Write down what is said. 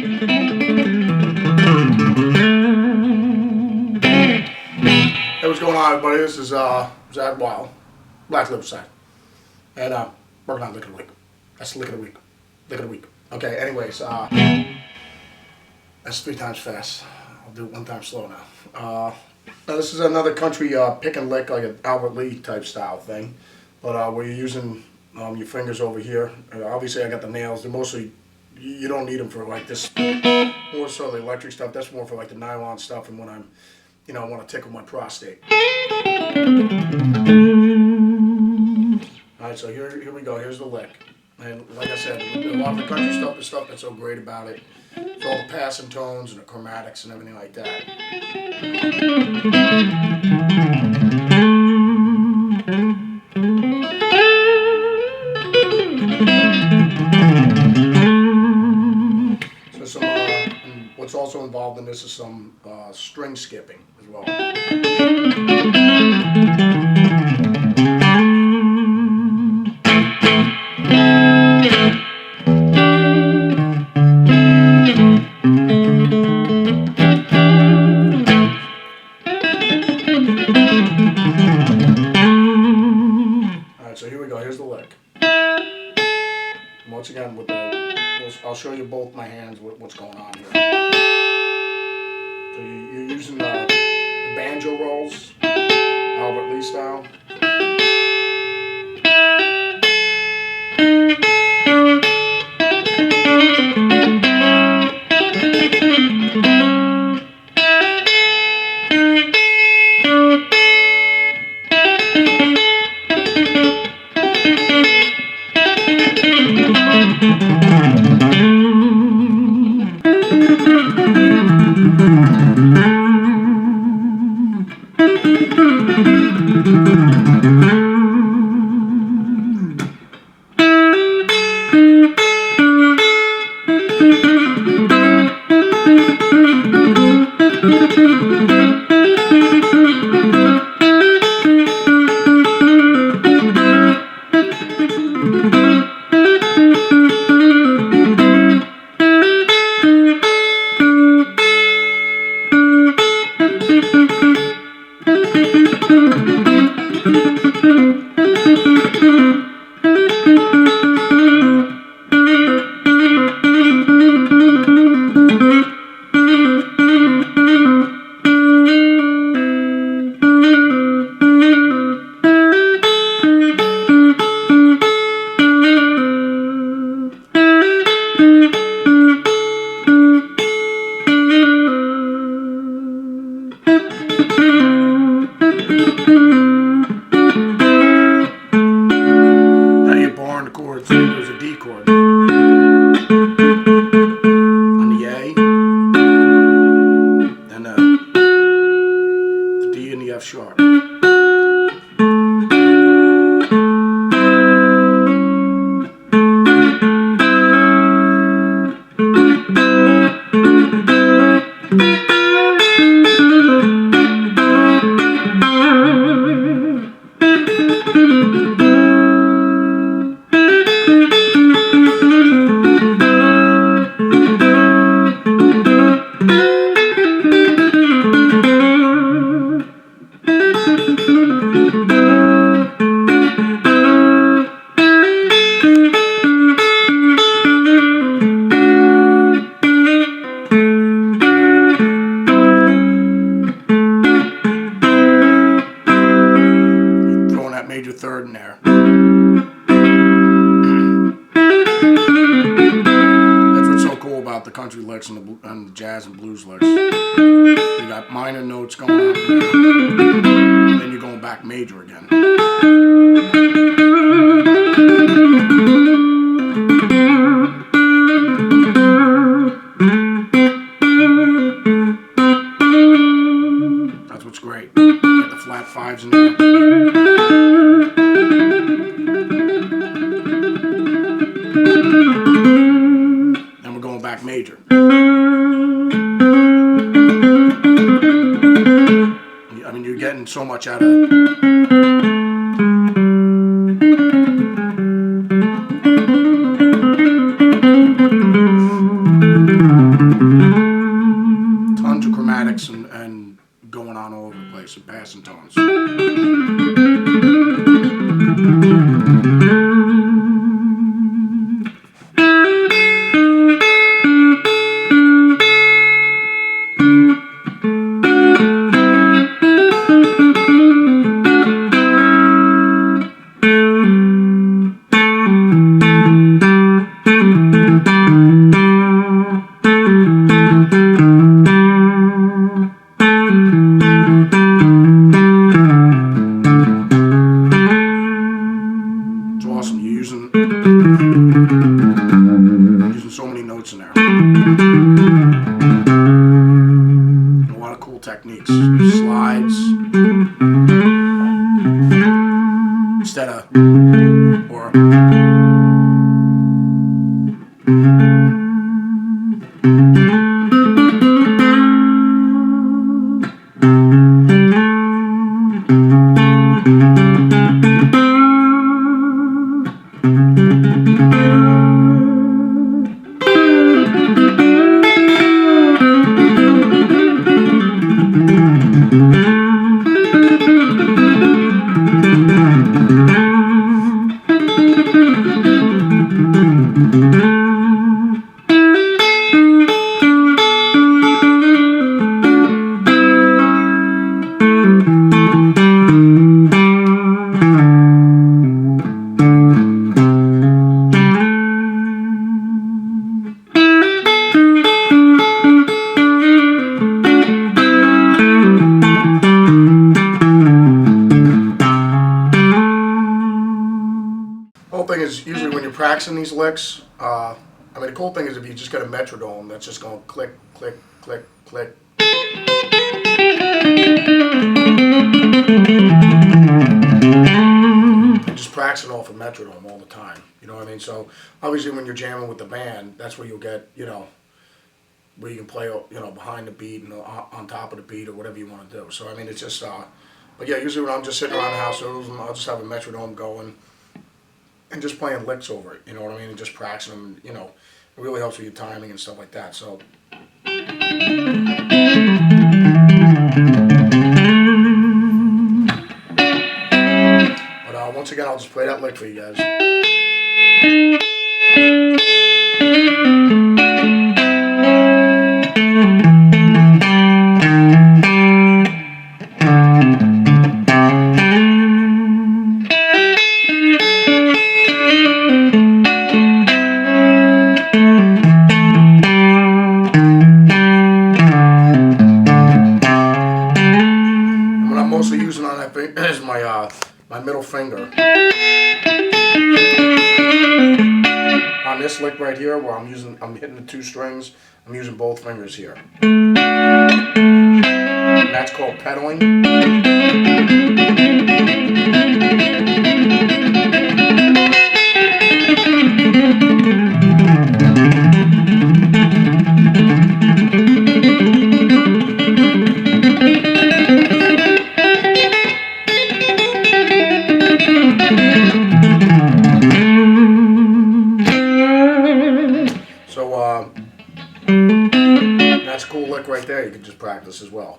Hey, what's going on, everybody? This is Zakk Wylde, Black Lip Side, and working on lick of the week. That's lick of the week. Lick of the week. Okay. Anyways, that's 3 times fast. I'll do it 1 time slow now. Now this is another country pick and lick, like an Albert Lee type style thing, but where you're using your fingers over here. Obviously, I got the nails. They're mostly, you don't need them for like this. More so the electric stuff. That's more for like the nylon stuff, and when I'm, I want to tickle my prostate. Alright, so here we go. Here's the lick. And like I said, a lot of the country stuff, the stuff that's so great about it, it's all the passing tones and the chromatics and everything like that. So what's also involved in this is some string skipping as well. Alright, so here we go. Here's the lick. Once again, with I'll show you both my hands what's going on here. So you're using the banjo rolls, Albert Lee style. The chords, there's a D chord on the A, then the D and the F sharp. Major third in there. That's what's so cool about the country licks and the jazz and blues licks. You got minor notes going on there, then you're going back major again. That's what's great. Get the flat fives in there. Then we're going back major. I mean, you're getting so much out of it. Tons of chromatics and going on all over the place and passing tones. Awesome. You're using so many notes in there. A lot of cool techniques. Slides. Instead of or whole thing is usually when you're practicing these licks, I mean the cool thing is if you just got a metronome that's just going click, click, click, click. Just practicing off a metronome all the time, you know what I mean? So obviously when you're jamming with the band, that's where you'll get, you know, where you can play, you know, behind the beat and on top of the beat or whatever you want to do. So I mean it's just, but yeah, usually when I'm just sitting around the house, I'll just have a metronome going and just playing licks over it, you know what I mean, and just practicing them, you know, it really helps with your timing and stuff like that, so. But once again, I'll just play that lick for you guys. Mostly using on that is my middle finger. On this lick right here, where I'm hitting the two strings, I'm using both fingers here. And that's called pedaling. That's a cool lick right there. You can just practice as well.